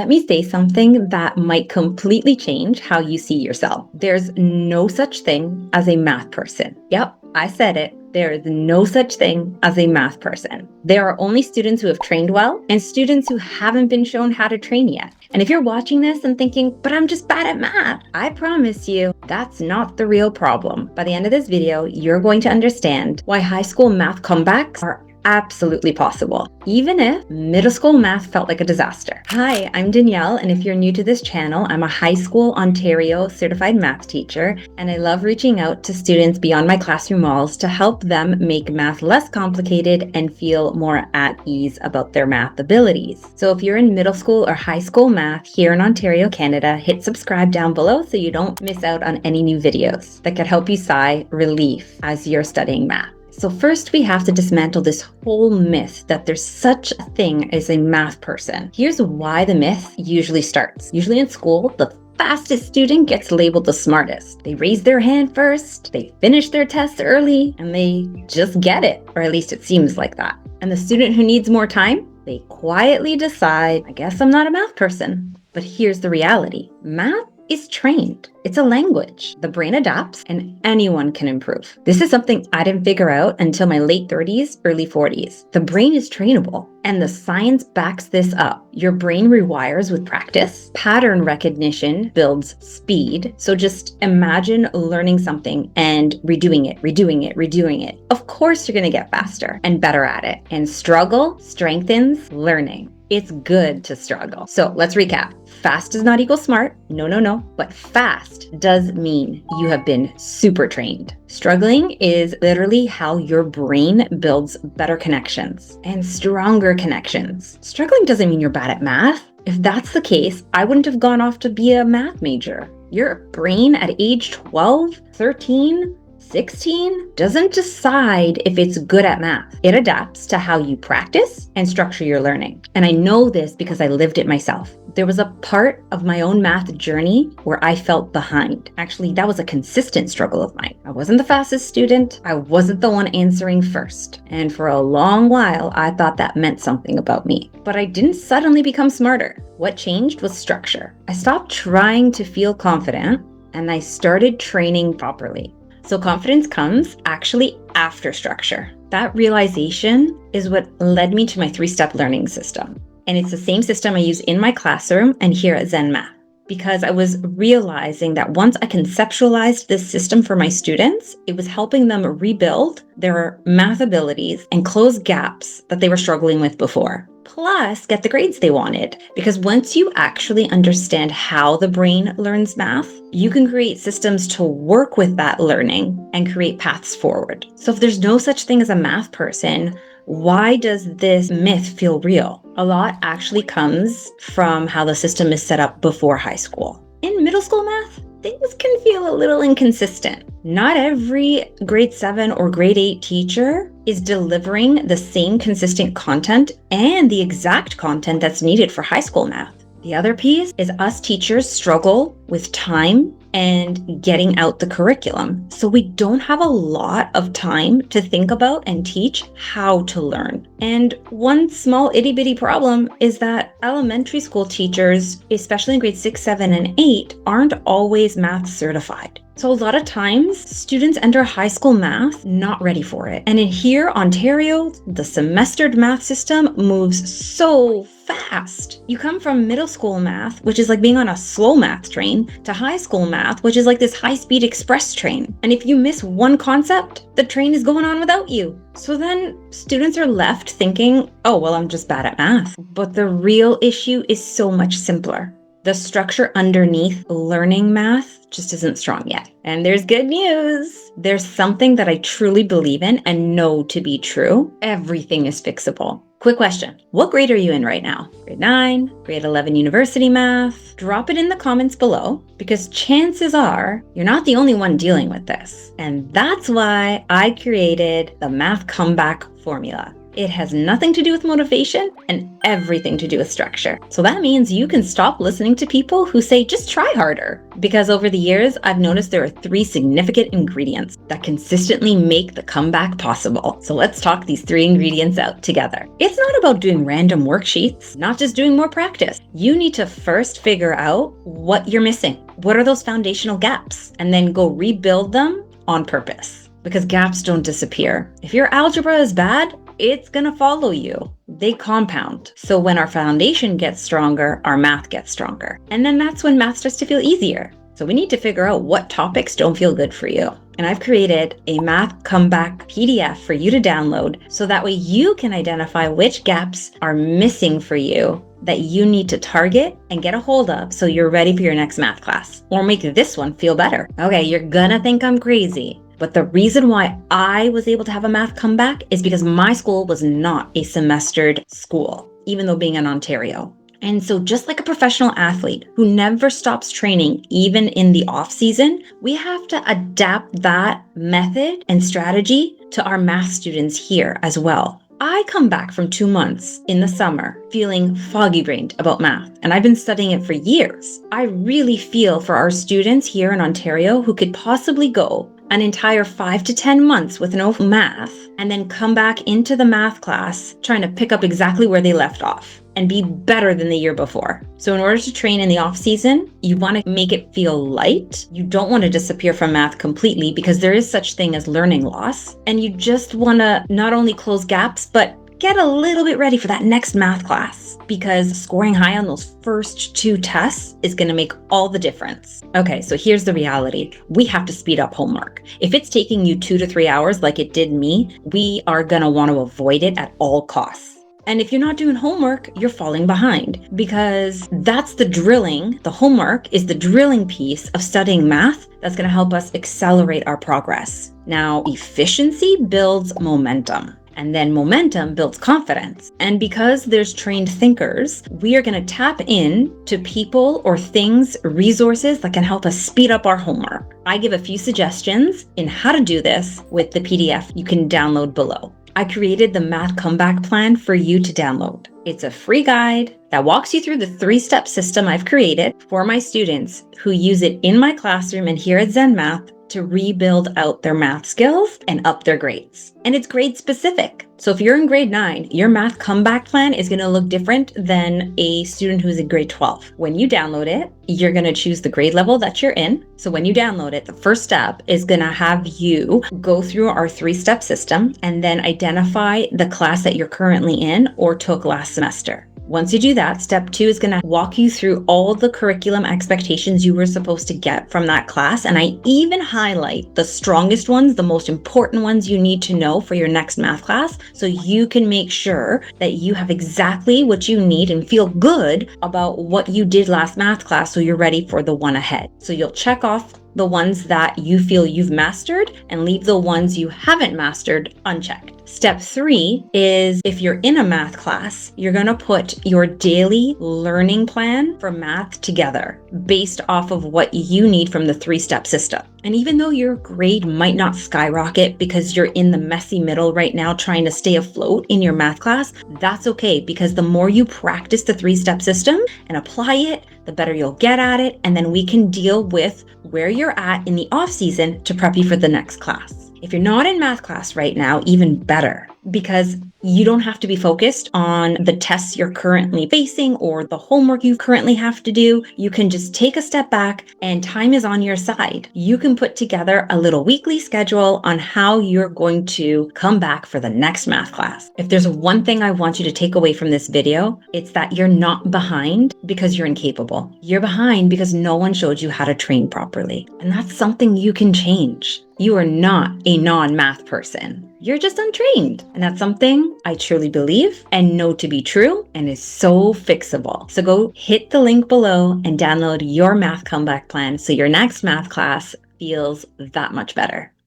Let me say something that might completely change how you see yourself. There's no such thing as a math person. Yep, I said it. There is no such thing as a math person. There are only students who have trained well and students who haven't been shown how to train yet. And if you're watching this and thinking, but I'm just bad at math, I promise you, that's not the real problem. By the end of this video, you're going to understand why high school math comebacks are absolutely possible, even if middle school math felt like a disaster. Hi, I'm Danielle, and if you're new to this channel, I'm a high school Ontario certified math teacher, and I love reaching out to students beyond my classroom walls to help them make math less complicated and feel more at ease about their math abilities. So if you're in middle school or high school math here in Ontario, Canada, hit subscribe down below so you don't miss out on any new videos that could help you sigh relief as you're studying math. So first, we have to dismantle this whole myth that there's such a thing as a math person. Here's why the myth usually starts. Usually in school, the fastest student gets labeled the smartest. They raise their hand first, they finish their tests early, and they just get it, or at least it seems like that. And the student who needs more time, they quietly decide, I guess I'm not a math person. But here's the reality. Math is trained. It's a language. The brain adapts and anyone can improve. This is something I didn't figure out until my late 30s, early 40s. The brain is trainable and the science backs this up. Your brain rewires with practice. Pattern recognition builds speed. So just imagine learning something and redoing it. Of course, you're going to get faster and better at it. And struggle strengthens learning. It's good to struggle. So let's recap. Fast does not equal smart. No. But fast does mean you have been super trained. Struggling is literally how your brain builds better connections and stronger connections. Struggling doesn't mean you're bad at math. If that's the case, I wouldn't have gone off to be a math major. Your brain at age 12, 13, 16 doesn't decide if it's good at math. It adapts to how you practice and structure your learning. And I know this because I lived it myself. There was a part of my own math journey where I felt behind. Actually, that was a consistent struggle of mine. I wasn't the fastest student. I wasn't the one answering first. And for a long while, I thought that meant something about me. But I didn't suddenly become smarter. What changed was structure. I stopped trying to feel confident and I started training properly. So confidence comes actually after structure. That realization is what led me to my 3-step learning system. And it's the same system I use in my classroom and here at Zen Math. Because I was realizing that once I conceptualized this system for my students, it was helping them rebuild their math abilities and close gaps that they were struggling with before. Plus, get the grades they wanted. Because once you actually understand how the brain learns math, you can create systems to work with that learning and create paths forward. So if there's no such thing as a math person, why does this myth feel real? A lot actually comes from how the system is set up before high school. In middle school math, things can feel a little inconsistent. Not every grade 7 or grade 8 teacher is delivering the same consistent content and the exact content that's needed for high school math. The other piece is us teachers struggle with time and getting out the curriculum. So we don't have a lot of time to think about and teach how to learn. And one small itty bitty problem is that elementary school teachers, especially in grades 6, 7, and 8, aren't always math certified. So a lot of times students enter high school math not ready for it. And in here, Ontario, the semestered math system moves so fast. You come from middle school math, which is like being on a slow math train, to high school math, which is like this high-speed express train. And if you miss one concept, the train is going on without you. So then students are left thinking, oh, well, I'm just bad at math. But the real issue is so much simpler. The structure underneath learning math just isn't strong yet. And there's good news. There's something that I truly believe in and know to be true. Everything is fixable. Quick question. What grade are you in right now? Grade 9, grade 11 university math? Drop it in the comments below because chances are you're not the only one dealing with this. And that's why I created the Math Comeback Formula. It has nothing to do with motivation and everything to do with structure. So that means you can stop listening to people who say, just try harder. Because over the years, I've noticed there are 3 significant ingredients that consistently make the comeback possible. So let's talk these 3 ingredients out together. It's not about doing random worksheets, not just doing more practice. You need to first figure out what you're missing. What are those foundational gaps? And then go rebuild them on purpose. Because gaps don't disappear. If your algebra is bad, it's gonna follow you. They compound. So when our foundation gets stronger, our math gets stronger. And then that's when math starts to feel easier. So we need to figure out what topics don't feel good for you. And I've created a math comeback PDF for you to download so that way you can identify which gaps are missing for you that you need to target and get a hold of so you're ready for your next math class or make this one feel better. Okay, you're gonna think I'm crazy. But the reason why I was able to have a math comeback is because my school was not a semestered school, even though being in Ontario. And so just like a professional athlete who never stops training, even in the off season, we have to adapt that method and strategy to our math students here as well. I come back from 2 months in the summer feeling foggy brained about math, and I've been studying it for years. I really feel for our students here in Ontario who could possibly go an entire 5 to 10 months with no math and then come back into the math class trying to pick up exactly where they left off and be better than the year before. So in order to train in the off season, you want to make it feel light. You don't want to disappear from math completely because there is such thing as learning loss. And you just want to not only close gaps, but get a little bit ready for that next math class because scoring high on those first 2 tests is going to make all the difference. Okay, so here's the reality. We have to speed up homework. If it's taking you 2 to 3 hours like it did me, we are going to want to avoid it at all costs. And if you're not doing homework, you're falling behind because that's the drilling. The homework is the drilling piece of studying math that's going to help us accelerate our progress. Now, efficiency builds momentum. And then momentum builds confidence. And because there's trained thinkers, we are going to tap in to people or things, resources that can help us speed up our homework. I give a few suggestions in how to do this with the PDF you can download below. I created the Math Comeback Plan for you to download. It's a free guide that walks you through the 3-step system I've created for my students who use it in my classroom and here at Zen Math to rebuild out their math skills and up their grades. And it's grade specific. So if you're in grade 9, your math comeback plan is going to look different than a student who's in grade 12. When you download it, you're going to choose the grade level that you're in. So when you download it, the first step is going to have you go through our 3-step system and then identify the class that you're currently in or took last semester. Once you do that, step 2 is going to walk you through all the curriculum expectations you were supposed to get from that class. And I even highlight the strongest ones, the most important ones you need to know for your next math class, so you can make sure that you have exactly what you need and feel good about what you did last math class so you're ready for the one ahead. So you'll check off the ones that you feel you've mastered and leave the ones you haven't mastered unchecked. Step 3 is if you're in a math class, you're going to put your daily learning plan for math together based off of what you need from the 3-step system. And even though your grade might not skyrocket because you're in the messy middle right now trying to stay afloat in your math class, that's okay because the more you practice the 3-step system and apply it, the better you'll get at it. And then we can deal with where you're at in the off season to prep you for the next class. If you're not in math class right now, even better, because you don't have to be focused on the tests you're currently facing or the homework you currently have to do. You can just take a step back and time is on your side. You can put together a little weekly schedule on how you're going to come back for the next math class. If there's one thing I want you to take away from this video, it's that you're not behind because you're incapable. You're behind because no one showed you how to train properly. And that's something you can change. You are not a non-math person. You're just untrained. And that's something I truly believe and know to be true and is so fixable. So go hit the link below and download your math comeback plan so your next math class feels that much better.